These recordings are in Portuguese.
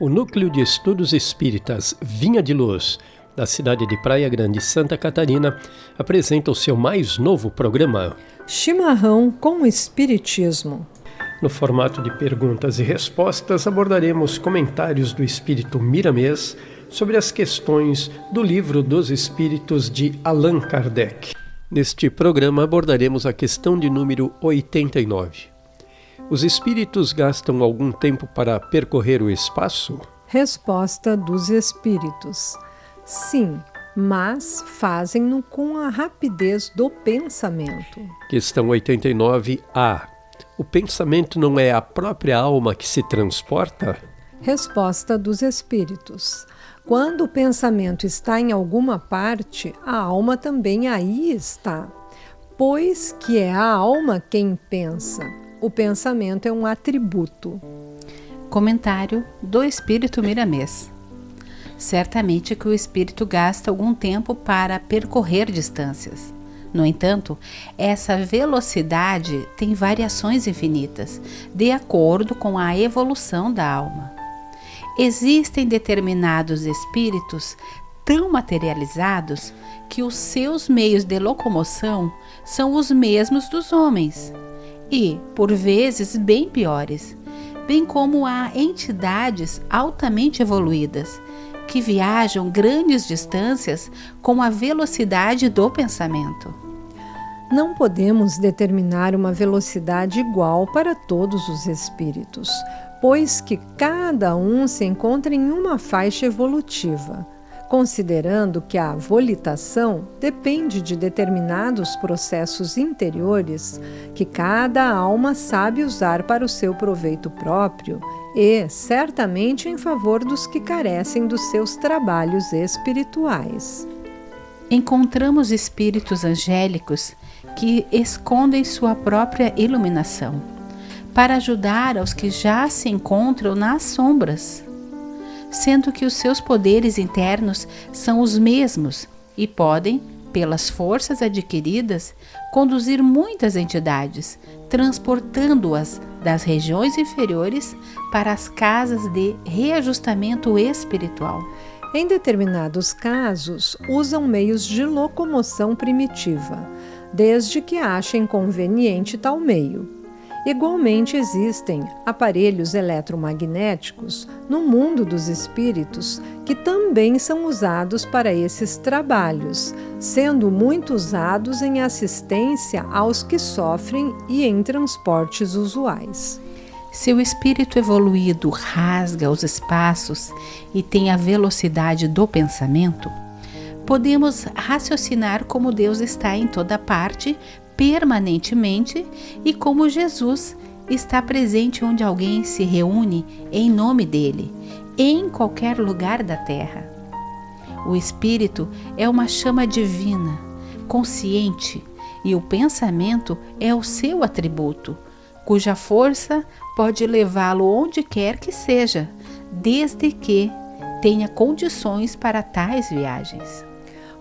O Núcleo de Estudos Espíritas Vinha de Luz, da cidade de Praia Grande, Santa Catarina, apresenta o seu mais novo programa, Chimarrão com o Espiritismo. No formato de perguntas e respostas, abordaremos comentários do Espírito Miramês sobre as questões do Livro dos Espíritos de Allan Kardec. Neste programa abordaremos a questão de número 89. Os espíritos gastam algum tempo para percorrer o espaço? Resposta dos espíritos: sim, mas fazem-no com a rapidez do pensamento. Questão 89A. O pensamento não é a própria alma que se transporta? Resposta dos espíritos: quando o pensamento está em alguma parte, a alma também aí está, pois que é a alma quem pensa. O pensamento é um atributo. Comentário do Espírito Miramês. Certamente que o espírito gasta algum tempo para percorrer distâncias. No entanto, essa velocidade tem variações infinitas, de acordo com a evolução da alma. Existem determinados espíritos tão materializados que os seus meios de locomoção são os mesmos dos homens e, por vezes, bem piores, bem como há entidades altamente evoluídas que viajam grandes distâncias com a velocidade do pensamento. Não podemos determinar uma velocidade igual para todos os espíritos, pois que cada um se encontra em uma faixa evolutiva, considerando que a volitação depende de determinados processos interiores que cada alma sabe usar para o seu proveito próprio e, certamente, em favor dos que carecem dos seus trabalhos espirituais. Encontramos espíritos angélicos que escondem sua própria iluminação, para ajudar aos que já se encontram nas sombras, sendo que os seus poderes internos são os mesmos e podem, pelas forças adquiridas, conduzir muitas entidades, transportando-as das regiões inferiores para as casas de reajustamento espiritual. Em determinados casos, usam meios de locomoção primitiva, desde que achem conveniente tal meio. Igualmente existem aparelhos eletromagnéticos no mundo dos espíritos que também são usados para esses trabalhos, sendo muito usados em assistência aos que sofrem e em transportes usuais. Se o espírito evoluído rasga os espaços e tem a velocidade do pensamento, podemos raciocinar como Deus está em toda parte, permanentemente, e como Jesus está presente onde alguém se reúne em nome dele, em qualquer lugar da terra. O espírito é uma chama divina, consciente, e o pensamento é o seu atributo, cuja força pode levá-lo onde quer que seja, desde que tenha condições para tais viagens.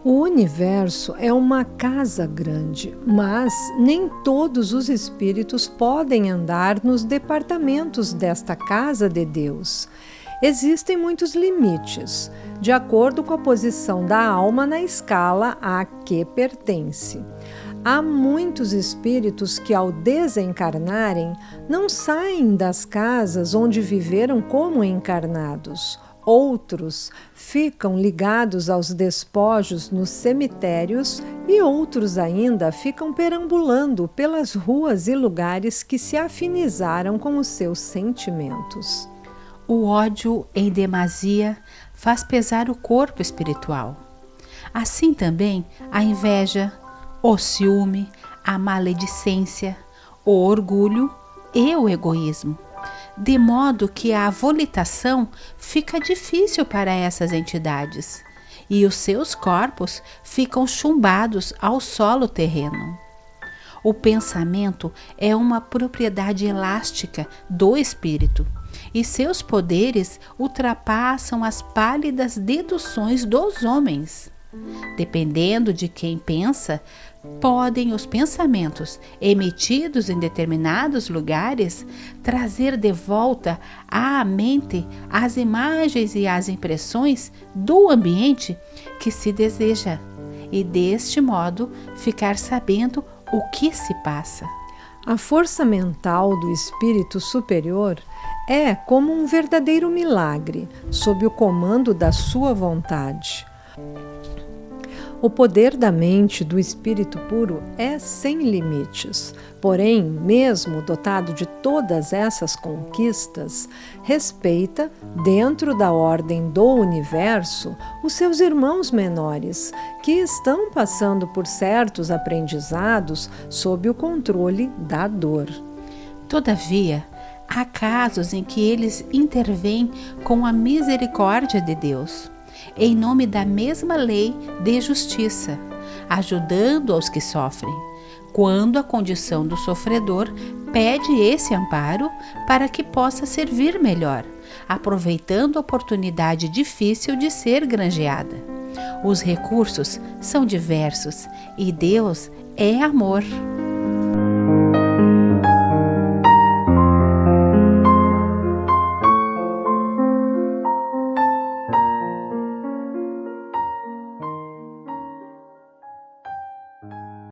O universo é uma casa grande, mas nem todos os espíritos podem andar nos departamentos desta casa de Deus. Existem muitos limites, de acordo com a posição da alma na escala a que pertence. Há muitos espíritos que, ao desencarnarem, não saem das casas onde viveram como encarnados. Outros ficam ligados aos despojos nos cemitérios e outros ainda ficam perambulando pelas ruas e lugares que se afinizaram com os seus sentimentos. O ódio em demasia faz pesar o corpo espiritual. Assim também a inveja, o ciúme, a maledicência, o orgulho e o egoísmo. De modo que a volitação fica difícil para essas entidades e os seus corpos ficam chumbados ao solo terreno. O pensamento é uma propriedade elástica do espírito e seus poderes ultrapassam as pálidas deduções dos homens. Dependendo de quem pensa, podem os pensamentos emitidos em determinados lugares trazer de volta à mente as imagens e as impressões do ambiente que se deseja, e deste modo ficar sabendo o que se passa. A força mental do espírito superior é como um verdadeiro milagre, sob o comando da sua vontade. O poder da mente do espírito puro é sem limites, porém, mesmo dotado de todas essas conquistas, respeita, dentro da ordem do universo, os seus irmãos menores, que estão passando por certos aprendizados sob o controle da dor. Todavia, há casos em que eles intervêm com a misericórdia de Deus, em nome da mesma lei de justiça, ajudando aos que sofrem, quando a condição do sofredor pede esse amparo para que possa servir melhor, aproveitando a oportunidade difícil de ser granjeada. Os recursos são diversos e Deus é amor.